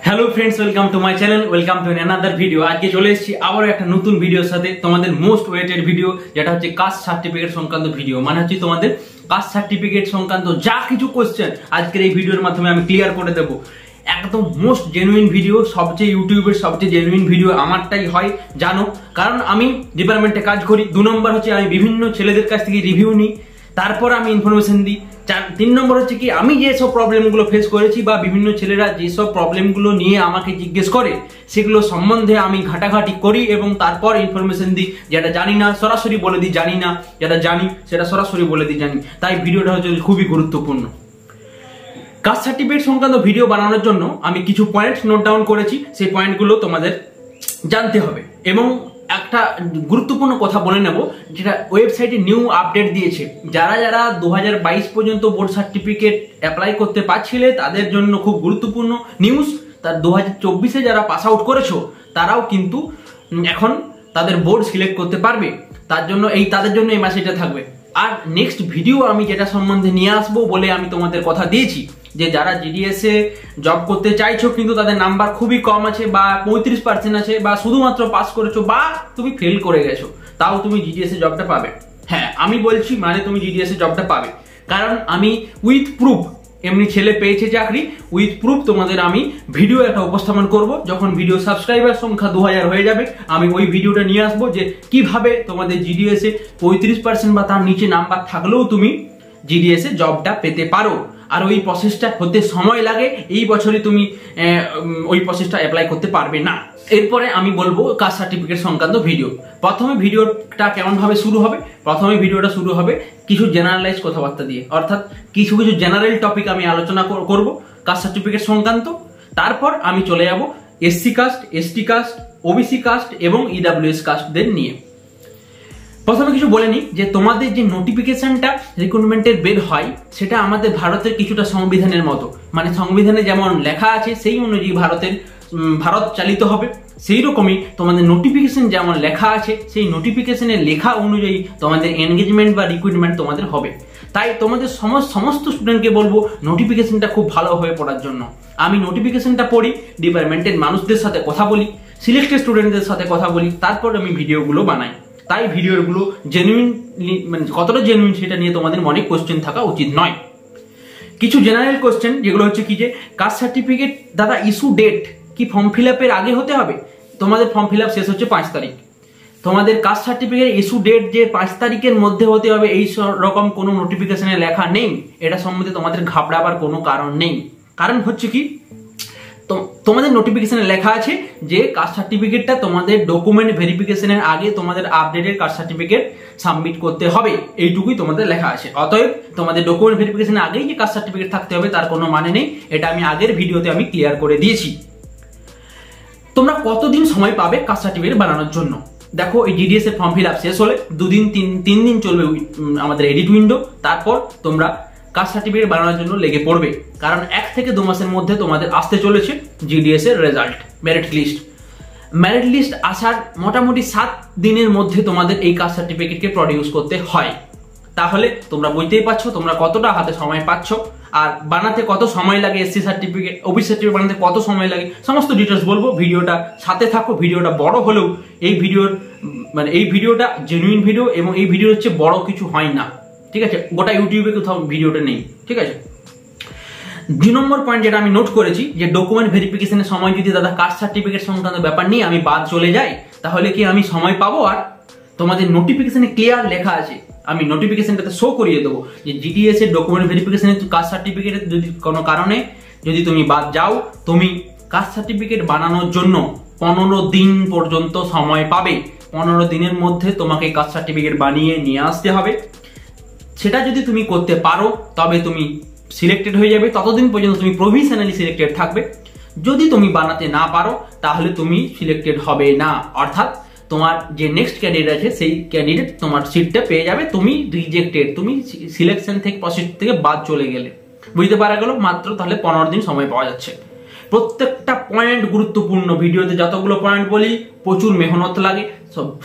Hello friends, welcome to my channel, welcome to another video. আজকে চলে এসেছি আবার একটা নতুন ভিডিওর সাথে, তোমাদের মোস্ট ওয়েটেড ভিডিও, যেটা হচ্ছে কাস্ট সার্টিফিকেট সংক্রান্ত ভিডিও। মানে হচ্ছে তোমাদের কাস্ট সার্টিফিকেট সংক্রান্ত যা কিছু কোশ্চেন আজকের এই ভিডিওর মাধ্যমে আমি ক্লিয়ার করে দেবো। একদম মোস্ট জেনুইন ভিডিও, সবচেয়ে ইউটিউবের সবচেয়ে জেনুইন ভিডিও আমারটাই হয়, জানো, কারণ আমি ডিপার্টমেন্টে কাজ করি। 2 নম্বর হচ্ছে আমি বিভিন্ন ছেলেদের কাছ থেকে রিভিউ নিই, তারপর আমি ইনফরমেশন দিই। 3 নম্বর হচ্ছে কি, আমি যেসব প্রবলেমগুলো ফেস করেছি বা বিভিন্ন ছেলেরা যেসব প্রবলেমগুলো নিয়ে আমাকে জিজ্ঞেস করে সেগুলো সম্বন্ধে আমি ঘাটাঘাটি করি এবং তারপর ইনফরমেশন দিই। যেটা জানি না সরাসরি বলে দিই জানি না, যেটা জানি সেটা সরাসরি বলে দিই জানি। তাই ভিডিওটা হচ্ছে খুবই গুরুত্বপূর্ণ। কাস্ট সার্টিফিকেট সংক্রান্ত ভিডিও বানানোর জন্য আমি কিছু পয়েন্ট নোট ডাউন করেছি, সেই পয়েন্টগুলো তোমাদের জানতে হবে। এবং একটা গুরুত্বপূর্ণ কথা বলে নেব, যেটা ওয়েবসাইটে নিউ আপডেট দিয়েছে। যারা যারা 2022 পর্যন্ত বোর্ড সার্টিফিকেট অ্যাপ্লাই করতে পারছিলে তাদের জন্য খুব গুরুত্বপূর্ণ নিউজ। তার 2024-এ যারা পাস আউট করেছো তারাও কিন্তু এখন তাদের বোর্ড সিলেক্ট করতে পারবে। তাদের জন্য এই মেসেজটা থাকবে। আর নেক্সট ভিডিও আমি যেটা সম্বন্ধে নিয়ে আসবো বলে আমি তোমাদের কথা দিয়েছি, যে যারা জিডিএস এ জব করতে চাইছো কিন্তু তাদের নাম্বার খুবই কম আছে বা 35% আছে বা শুধুমাত্র পাস করেছো বা তুমি ফেল করে গেছো, তাও তুমি জিডিএস এ জবটা পাবে। হ্যাঁ, আমি বলছি মানে তুমি জিডিএস এ জবটা পাবে, কারণ আমি উইথ প্রুফ, এমনি ছেলে পেয়েছে চাকরি, উইথ প্রুফ তোমাদের আমি ভিডিও একটা উপস্থাপন করব। যখন ভিডিও সাবস্ক্রাইবার সংখ্যা 2000 হয়ে যাবে, আমি ওই ভিডিওটা নিয়ে আসবো যে কিভাবে তোমাদের জিডিএস এ 35% বা তার নিচে নাম্বার থাকলেও তুমি জিডিএস এ জবটা পেতে পারো। আর ওই প্রসেসটা হতে সময় লাগে, এই বছরই তুমি ওই প্রসেসটা অ্যাপ্লাই করতে পারবে না। এরপরে আমি বলবো কাস্ট সার্টিফিকেট সংক্রান্ত ভিডিও। প্রথমে ভিডিওটা কেমন ভাবে শুরু হবে, প্রথমে ভিডিওটা শুরু হবে কিছু জেনারেলাইজ কথাবার্তা দিয়ে, অর্থাৎ কিছু জেনারেল টপিক আমি আলোচনা করব কাস্ট সার্টিফিকেট সংক্রান্ত। তারপর আমি চলে যাব SC caste, ST caste, OBC caste এবং ইডব্লিউএস কাস্টদের নিয়ে। প্রথমে কিছু বলে নিই যে তোমাদের যে নোটিফিকেশনটা রিক্রুটমেন্টের বের হয় সেটা আমাদের ভারতের কিছুটা সংবিধানের মতো, মানে সংবিধানে যেমন লেখা আছে সেই অনুযায়ী ভারত চালিত হবে। সেই রকমই তোমাদের নোটিফিকেশন যেমন লেখা আছে সেই নোটিফিকেশনের লেখা অনুযায়ী তোমাদের এনগেজমেন্ট বা রিক্রুটমেন্ট তোমাদের হবে। তাই তোমাদের সমস্ত স্টুডেন্টকে বলবো নোটিফিকেশনটা খুব ভালোভাবে পড়ার জন্য। আমি নোটিফিকেশনটা পড়ি, ডিপার্টমেন্টের মানুষদের সাথে কথা বলি, সিলেক্টেড স্টুডেন্টদের সাথে কথা বলি, তারপর আমি ভিডিওগুলো বানাই। তাই ভিডিওগুলো জেনুইন, মানে কতটা জেনুইন সেটা নিয়ে তোমাদের মনে কোশ্চেন থাকা উচিত নয়। কিছু জেনারেল কোশ্চেন যেগুলো হচ্ছে কি, যে কাস্ট সার্টিফিকেট দাদা ইস্যু ডেট কি ফর্ম ফিল আপের আগে হতে হবে? তোমাদের ফর্ম ফিল আপ শেষ হচ্ছে 5 তারিখ। তোমাদের কাস্ট সার্টিফিকেট ইস্যু ডেট যে 5 তারিখের মধ্যে হতে হবে এই রকম কোনো নোটিফিকেশনে লেখা নেই। এটা সম্বন্ধে তোমাদের ঘাবড়াবার কোনো কারণ নেই। কারণ হচ্ছে কি, তোমাদের নোটিফিকেশনে লেখা আছে যে কাস্ট সার্টিফিকেটটা তোমাদের ডকুমেন্ট ভেরিফিকেশনের আগে তোমাদের আপডেটেড কাস্ট সার্টিফিকেট সাবমিট করতে হবে, এইটুকুই তোমাদের লেখা আছে। অতএব তোমাদের ডকুমেন্ট ভেরিফিকেশনের আগেই যে কাস্ট সার্টিফিকেট থাকতে হবে তার কোনো মানে নেই। এটা আমি আগের ভিডিওতে আমি ক্লিয়ার করে দিয়েছি। তোমরা কতদিন সময় পাবে কাস্ট সার্টিফিকেট বানানোর জন্য? দেখো, এই জিডিএস এর ফর্ম ফিল আপ শেষ হলে 2 দিন 3 দিন চলবে আমাদের এডিট উইন্ডো, তারপর তোমরা কাস্ট সার্টিফিকেট বানানোর জন্য লেগে পড়বে। কারণ 1 থেকে 2 মাসের মধ্যে তোমাদের আসতে চলেছে জিডিএস এর রেজাল্ট, মেরিট লিস্ট আসার মোটামুটি 7 দিনের মধ্যে তোমাদের এই কাস্ট সার্টিফিকেটকে প্রডিউস করতে হয়। তাহলে তোমরা বুঝতেই পারছো তোমরা কতটা হাতে সময় পাচ্ছ, আর বানাতে কত সময় লাগে, এসসি সার্টিফিকেট, ওবিসি সার্টিফিকেট বানাতে কত সময় লাগে, সমস্ত ডিটেলস বলবো। ভিডিওটা সাথে থাকো। ভিডিওটা বড় হলেও এই ভিডিওটা জেনুইন ভিডিও এবং এই ভিডিও হচ্ছে বড় কিছু হয় না, ঠিক আছে? গোটা ইউটিউবে কোথাও ভিডিওটা নেই, ঠিক আছে? 2 নম্বর পয়েন্ট যেটা আমি নোট করেছি, যে ডকুমেন্ট ভেরিফিকেশনের সময় যদি দাদা কাস্ট সার্টিফিকেট সংক্রান্ত ব্যাপার নিয়ে আমি বাদ চলে যাই, তাহলে কি আমি সময় পাবো? আর তোমাদের নোটিফিকেশনে ক্লিয়ার লেখা আছে, আমি নোটিফিকেশনটাতে শো করিয়ে দেবো যে জিডিএস এর ডকুমেন্ট ভেরিফিকেশনে কাস্ট সার্টিফিকেটের যদি কোনো কারণে যদি তুমি বাদ যাও, তুমি কাস্ট সার্টিফিকেট বানানোর জন্য 15 দিন পর্যন্ত সময় পাবে। 15 দিনের মধ্যে তোমাকে কাস্ট সার্টিফিকেট বানিয়ে নিয়ে আসতে হবে। সেটা যদি তুমি করতে পারো তবে তুমি সিলেক্টেড হয়ে যাবে। ততদিন পর্যন্ত তুমি প্রভিশনালি সিলেক্টেড থাকবে। যদি তুমি বানাতে না পারো তাহলে তুমি সিলেক্টেড হবে না, অর্থাৎ তোমার যে নেক্সট ক্যান্ডিডেট আছে সেই ক্যান্ডিডেট তোমার সিটটা পেয়ে যাবে, তুমি রিজেক্টেড, তুমি সিলেকশন থেকে প্রসেস থেকে বাদ চলে গেলে। বুঝতে পারা গেল? মাত্র তাহলে 15 দিন সময় পাওয়া যাচ্ছে। প্রত্যেকটা পয়েন্ট গুরুত্বপূর্ণ। ভিডিওতে যতগুলো পয়েন্ট বলি প্রচুর মেহনত লাগে।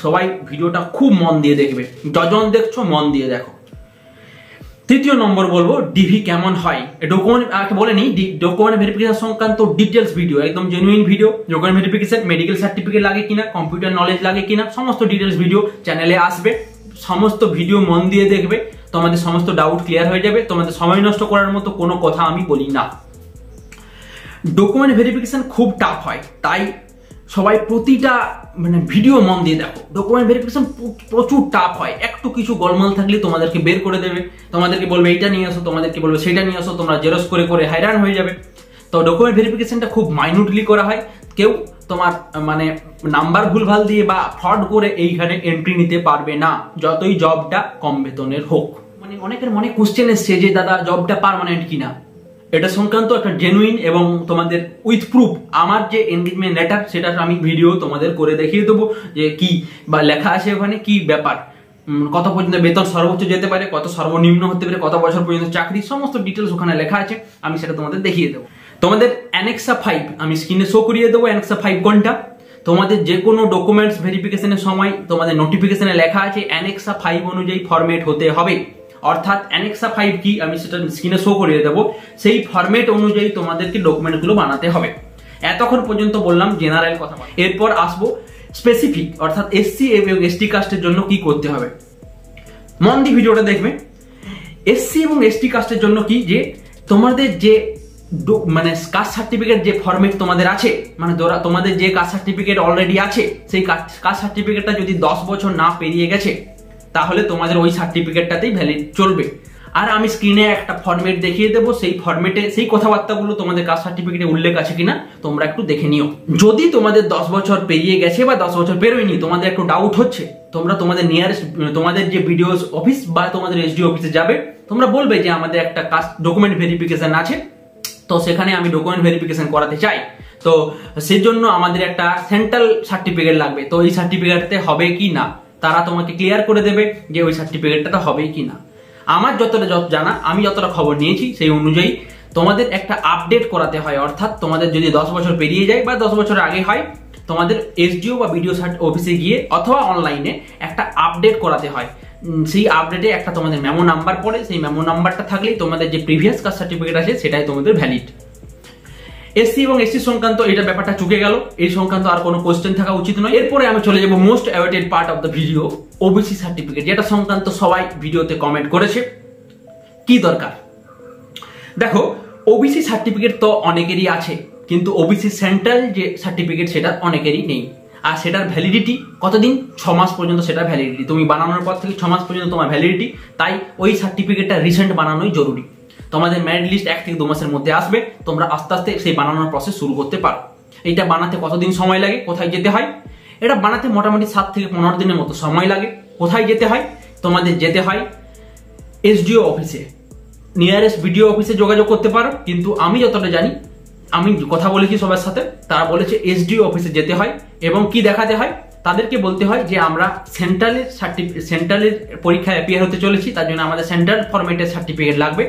সবাই ভিডিওটা খুব মন দিয়ে দেখবে। যজন দেখছো মন দিয়ে দেখো। তৃতীয় নম্বর বলবো ডিভি কেমন হয়, ডকুমেন্ট বলে নি, ডকুমেন্ট ভেরিফিকেশন সংক্রান্ত ডিটেলস ভিডিও, একদম genuine video. Document verification, medical certificate লাগে কিনা, কম্পিউটার নলেজ লাগে কিনা, সমস্ত ডিটেলস ভিডিও চ্যানেলে আসবে। সমস্ত ভিডিও মন দিয়ে দেখবে, তোমাদের সমস্ত ডাউট ক্লিয়ার হয়ে যাবে। তোমাদের সময় নষ্ট করার মতো কোনো কথা আমি বলি না। ডকুমেন্ট ভেরিফিকেশন খুব টাফ হয়, তাই সবাই প্রতিটা ভিডিও মন দিয়ে দেখো। ডকুমেন্ট ভেরিফিকেশন প্রচুর টাফ হয়, একটু কিছু গোলমাল থাকলে তোমাদেরকে বের করে দেবে, তোমাদেরকে বলবে এইটা নিয়ে আসো, তোমাদেরকে বলবে সেইটা নিয়ে আসো, তোমরা জেরক্স করে করে হয়রান হয়ে যাবে। তো ডকুমেন্ট ভেরিফিকেশনটা খুব মাইনুটলি করা হয়, কেউ তোমার নাম্বার ভুলভাল দিয়ে বা ফ্রড করে এইখানে এন্ট্রি নিতে পারবে না, যতই জবটা কম বেতনের হোক। অনেকের মনে কোশ্চেন এসছে যে দাদা জবটা পার্মানেন্ট কিনা। এটা সংক্রান্ত একটা জেনুইন এবং তোমাদের উইথ প্রুফ আমার যে এনগেজমেন্ট লেটার, সেটা আমি ভিডিও তোমাদের করে দেখিয়ে দেবো যে কি বা লেখা আছে ওখানে, কি ব্যাপার, কত পর্যন্ত বেতন সর্বোচ্চ যেতে পারে, কত সর্বনিম্ন হতে পারে, কত বছর পর্যন্ত চাকরি, সমস্ত ডিটেলস ওখানে লেখা আছে। আমি সেটা তোমাদের দেখিয়ে দেবো। তোমাদের অ্যানেক্সা 5 আমি স্ক্রিনে শো করিয়ে দেবো। অ্যানেক্সা 5 কোনটা? তোমাদের যে কোনো ডকুমেন্টস ভেরিফিকেশনের সময় তোমাদের নোটিফিকেশনে লেখা আছে অ্যানেক্সা 5 অনুযায়ী ফরম্যাট হতে হবে। অর্থাৎ অ্যানেক্সা 5 কি আমি সেটা স্ক্রিনে শো করিয়ে দেবো। সেই ফরম্যাট অনুযায়ী তোমাদেরকে ডকুমেন্টগুলো বানাতে হবে। এতক্ষণ পর্যন্ত বললাম জেনারেল কথা, এরপর আসবো স্পেসিফিক, অর্থাৎ এসসি এবং এসটি কাস্টের জন্য কি করতে হবে। মন দিয়ে ভিডিওটা দেখবে। এসসি এবং এসটি কাস্টের জন্য কি, যে তোমাদের যে কাস্ট সার্টিফিকেট যে ফরম্যাট তোমাদের আছে, তোমাদের যে কাস্ট সার্টিফিকেট অলরেডি আছে, সেই কাস্ট সার্টিফিকেটটা যদি 10 বছর না পেরিয়ে গেছে, তাহলে তোমাদের ওই সার্টিফিকেটটাতেই ভ্যালিড চলবে। আর আমি স্ক্রিনে একটা ফরম্যাট দেখিয়ে দেবো, সেই ফরম্যাটে সেই কথাবার্তাগুলো তোমাদের কাস্ট সার্টিফিকেটে উল্লেখ আছে কিনা তোমরা একটু দেখে নিও। যদি তোমাদের 10 বছর পেরিয়ে গেছে বা 10 বছর পেরোয়নি, তোমাদের একটু ডাউট হচ্ছে, তোমরা তোমাদের নিয়ারেস্ট তোমাদের যে বিডিও অফিস বা তোমাদের এসডিও অফিসে যাবে, তোমরা বলবে যে আমাদের একটা কাস্ট ডকুমেন্ট ভেরিফিকেশন আছে, তো সেখানে আমি ডকুমেন্ট ভেরিফিকেশন করাতে চাই, তো সেজন্য আমাদের একটা সেন্ট্রাল সার্টিফিকেট লাগবে, তো এই সার্টিফিকেটতে হবে কি না, তারা তোমাকে ক্লিয়ার করে দেবে যে ওই সার্টিফিকেটটা হবে কি না। আমার যতটা জানা, আমি যতটা খবর নিয়েছি, সেই অনুযায়ী তোমাদের একটা আপডেট করাতে হয়। অর্থাৎ তোমাদের যদি 10 বছর পেরিয়ে যায় বা 10 বছর আগে হয়, তোমাদের এসডিও বা বিডিও অফিসে গিয়ে অথবা অনলাইনে একটা আপডেট করাতে হয়। সেই আপডেটে একটা তোমাদের মেমো নাম্বার পড়ে, সেই মেমো নাম্বারটা থাকলেই তোমাদের যে প্রিভিয়াস কাস্ট সার্টিফিকেট আছে সেটাই তোমাদের ভ্যালিড। এসসি এবং এসটি সংক্রান্ত এটা ব্যাপারটা চুকে গেল, এই সংক্রান্ত আর কোনো কোশ্চেন থাকা উচিত নয়। এরপরে আমি চলে যাব most awaited part of the video, OBC certificate, যেটা সংক্রান্ত সবাই ভিডিওতে কমেন্ট করেছে। কি দরকার? দেখো, ওবিসি সার্টিফিকেট তো অনেকেরই আছে, কিন্তু ওবিসি সেন্ট্রাল যে সার্টিফিকেট সেটা অনেকেরই নেই। আর সেটার ভ্যালিডিটি কতদিন? 6 মাস পর্যন্ত সেটা ভ্যালিডিটি, তুমি বানানোর পর থেকে 6 মাস পর্যন্ত তোমার ভ্যালিডিটি। তাই ওই সার্টিফিকেটটা রিসেন্ট বানানোই জরুরি। তোমাদের মেরিট লিস্ট 1 থেকে 2 মাসের মধ্যে আসবে, তোমরা আস্তে আস্তে সেই বানানোর প্রসেস শুরু করতে পারো। এইটা বানাতে কতদিন সময় লাগে, কোথায় যেতে হয়? এটা বানাতে মোটামুটি 7 থেকে 15 দিনের মতো সময় লাগে। কোথায় যেতে হয়? তোমাদের যেতে হয় এসডিও অফিসে, নিয়ারেস্ট বিডিও অফিসে যোগাযোগ করতে পারো। কিন্তু আমি যতটা জানি, আমি কথা বলেছি সবার সাথে, তারা বলেছে এসডিও অফিসে যেতে হয় এবং কি দেখাতে হয়, তাদেরকে বলতে হয় যে আমরা সেন্ট্রালের পরীক্ষায় অ্যাপিয়ার হতে চলেছি, তার জন্য আমাদের সেন্ট্রাল ফরম্যাটের সার্টিফিকেট লাগবে।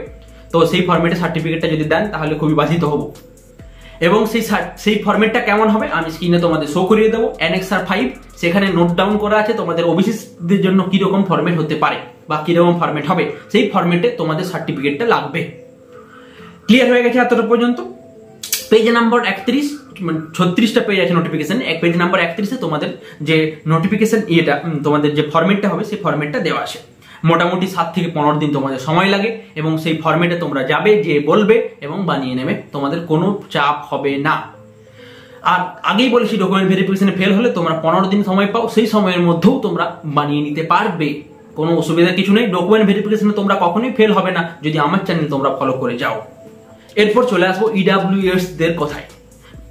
তো সেই ফরম্যাটের সার্টিফিকেটটা যদি দেন তাহলে খুবই বাধিত হব। এবং সেই ফরম্যাটটা কেমন হবে আমি স্ক্রিনে তোমাদের শো করিয়ে দেবো। অ্যানেক্সা 5 সেখানে নোট ডাউন করা আছে তোমাদের ওবিসিদের জন্য কিরকম ফরম্যাট হতে পারে বা কিরকম ফরম্যাট হবে, সেই ফরম্যাটে তোমাদের সার্টিফিকেটটা লাগবে। ক্লিয়ার হয়ে গেছে এতটা পর্যন্ত? পেজ নাম্বার 31, 36টা পেজ আছে নোটিফিকেশন, পেজ নাম্বার 31-এ তোমাদের যে নোটিফিকেশন তোমাদের যে ফরম্যাটটা হবে সেই ফরম্যাটটা দেওয়া আছে। মোটামুটি 7 থেকে 15 দিন তোমাদের সময় লাগে এবং সেই ফরম্যাটে তোমরা যাবে, যে বলবে এবং বানিয়ে নেবে, তোমাদের কোনো চাপ হবে না। আর আগেই বলেছি ডকুমেন্ট ভেরিফিকেশনে ফেল হলে তোমরা 15 দিন সময় পাও, সেই সময়ের মধ্যেও তোমরা বানিয়ে নিতে পারবে, কোনো অসুবিধার কিছু নেই। ডকুমেন্ট ভেরিফিকেশনে তোমরা কখনোই ফেল হবে না যদি আমার চ্যানেল তোমরা ফলো করে যাও। এরপর চলে আসবো ইডাব্লিউএস দের কথায়,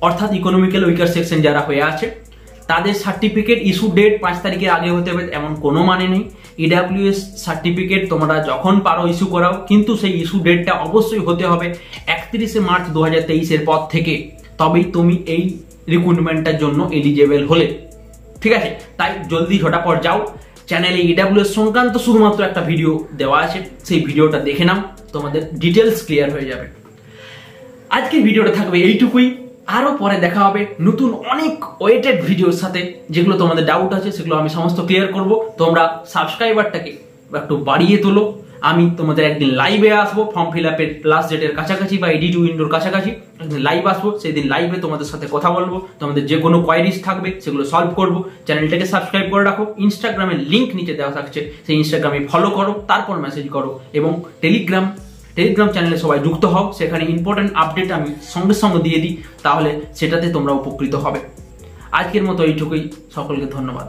অর্থাৎ ইকোনমিক্যাল উইকার সেকশন যারা হয়ে আছে তাদের সার্টিফিকেট ইস্যু ডেট 5 তারিখের আগে হতে হবে এমন কোনো মানে নেই। ইডাব্লিউএস সার্টিফিকেট তোমরা যখন পারো ইস্যু করাও, কিন্তু সেই ইস্যু ডেটটা অবশ্যই হতে হবে 31শে মার্চ 2023-এর পর থেকে, তবেই তুমি এই রিক্রুটমেন্টটার জন্য এলিজেবল হলে। ঠিক আছে, তাই জলদি ঝটাপট যাও। চ্যানেলে ইডাব্লিউএস সংক্রান্ত শুধুমাত্র একটা ভিডিও দেওয়া আছে, সেই ভিডিওটা দেখে নাও, তোমাদের ডিটেলস ক্লিয়ার হয়ে যাবে। আজকের ভিডিওটা থাকবে এইটুকুই, আরো পরে দেখা হবে নতুন অনেক ওয়েটেড ভিডিওর সাথে। যেগুলো তোমাদের ডাউট আছে সেগুলো আমি সমস্ত ক্লিয়ার করব। তোমরা সাবস্ক্রাইবারটাকে একটু বাড়িয়ে তোলো, আমি তোমাদের একদিন লাইভে আসবো ফর্ম ফিল আপের লাস্ট ডেটের কাছাকাছি বা এডি টু উইন্ডোর কাছাকাছি একদিন লাইভ আসবো, সেই দিন লাইভে তোমাদের সাথে কথা বলবো, তোমাদের যে কোনো কোয়ারিজ থাকবে সেগুলো সলভ করবো। চ্যানেলটাকে সাবস্ক্রাইব করে রাখো, ইনস্টাগ্রামের লিঙ্ক নিচে দেওয়া থাকছে, সেই ইনস্টাগ্রামে ফলো করো, তারপর মেসেজ করো, এবং টেলিগ্রাম চ্যানেলে সবাই যুক্ত হও, সেখানে ইম্পর্টেন্ট আপডেট আমি সঙ্গে সঙ্গে দিয়ে দিই, তাহলে সেটাতে তোমরা উপকৃত হবে। আজকের মতো এইটুকুই, সকলকে ধন্যবাদ।